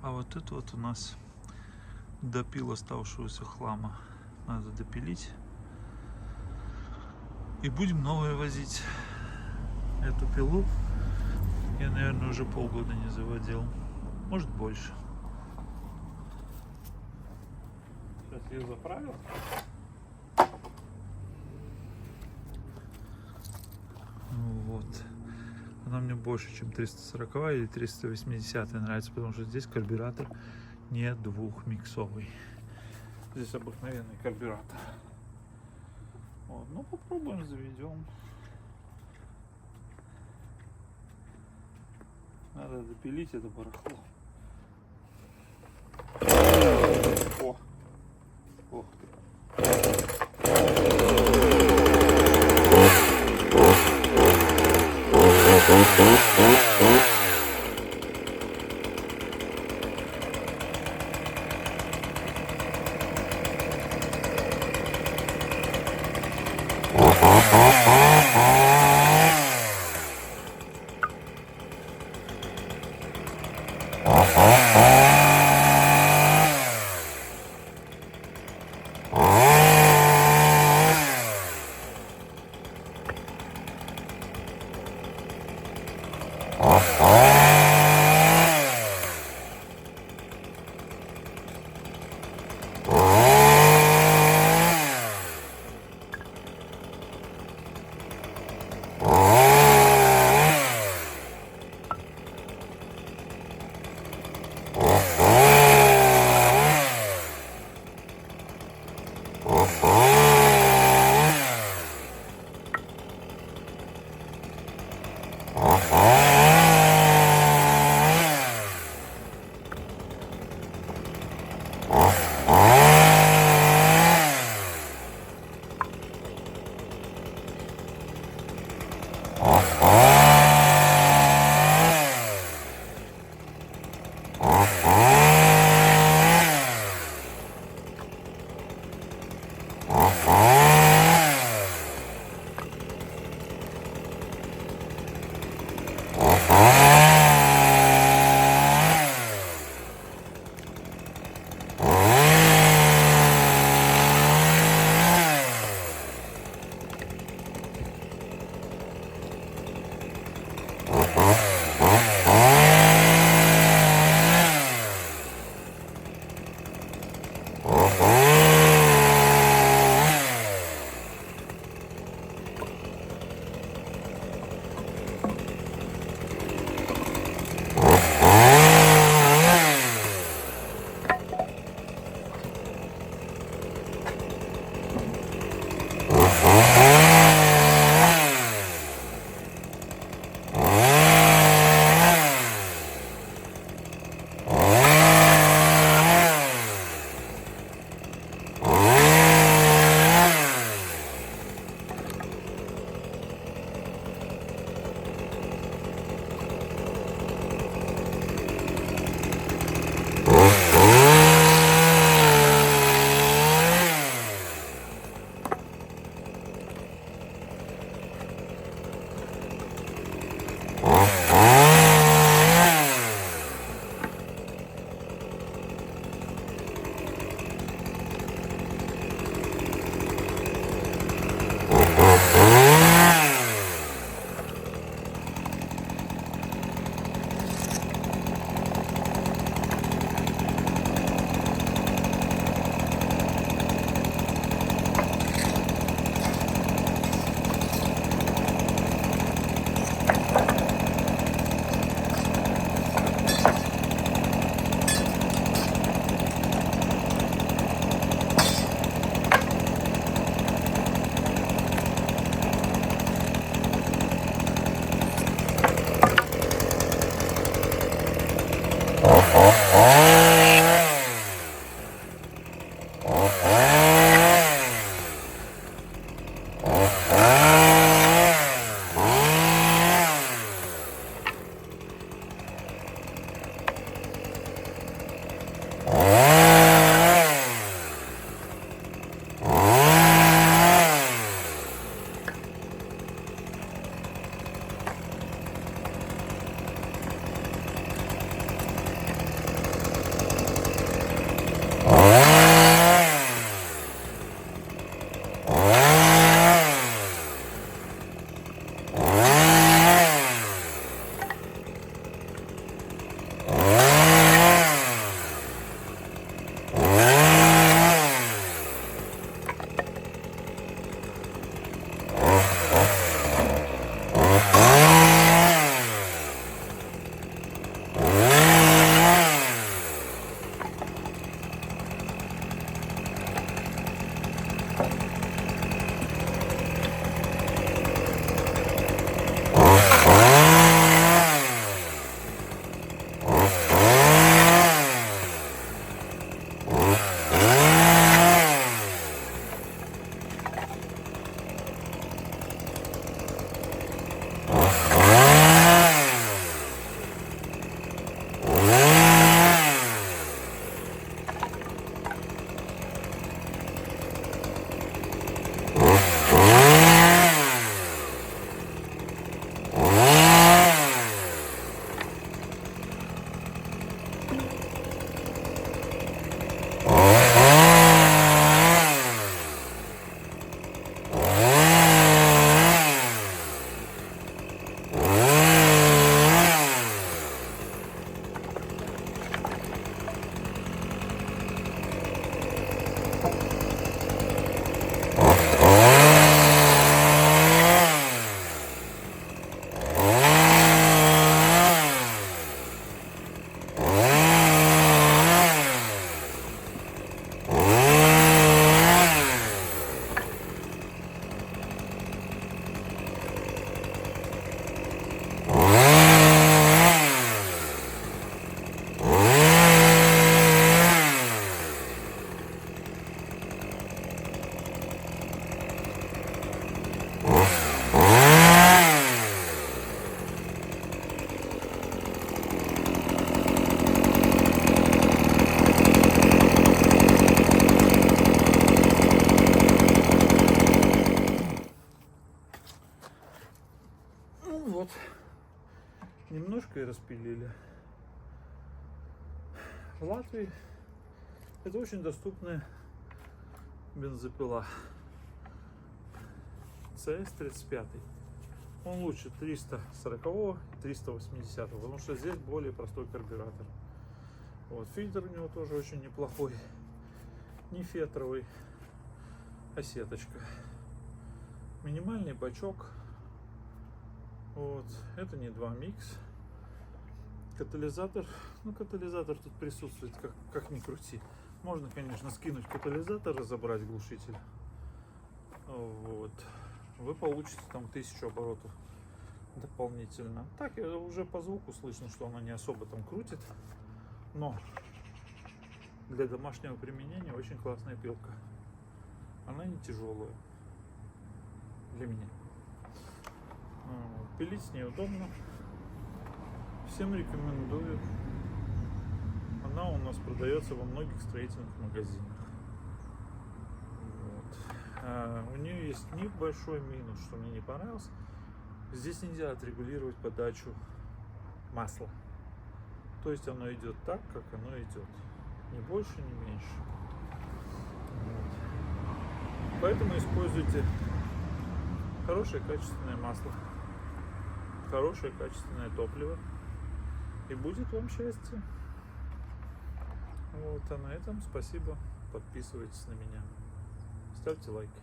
А вот это вот у нас допил оставшегося хлама. Надо допилить. И будем новое возить. Эту пилу я, наверное, уже полгода не заводил. Может, больше. Сейчас я заправил. Вот. Она мне больше, чем 340 или 380 нравится, потому что здесь карбюратор не двухмиксовый. Здесь обыкновенный карбюратор. Вот. Ну, попробуем, заведем. Надо допилить это барахло. О! Ох ты! распилили. В Латвии это очень доступная бензопила CS35. Он лучше 340 и 380, потому что здесь более простой карбюратор. Вот, фильтр у него тоже очень неплохой, не фетровый, а сеточка. Минимальный бачок. Вот, это не 2 микс. Катализатор, ну катализатор тут присутствует, как ни крути. Можно, конечно, скинуть катализатор, разобрать глушитель. Вот. Вы получите там 1000 оборотов дополнительно. Так уже по звуку слышно, что она не особо там крутит. Но для домашнего применения очень классная пилка. Она не тяжелая для меня. Пилить с ней удобно. Всем рекомендую. Она у нас продается во многих строительных магазинах. Вот. У нее есть небольшой минус, что мне не понравилось. Здесь нельзя отрегулировать подачу масла. То есть оно идет так, как оно идет. Ни больше, ни меньше. Вот. Поэтому используйте хорошее качественное масло, хорошее качественное топливо, и будет вам счастье. Вот, а на этом спасибо. Подписывайтесь на меня. Ставьте лайки.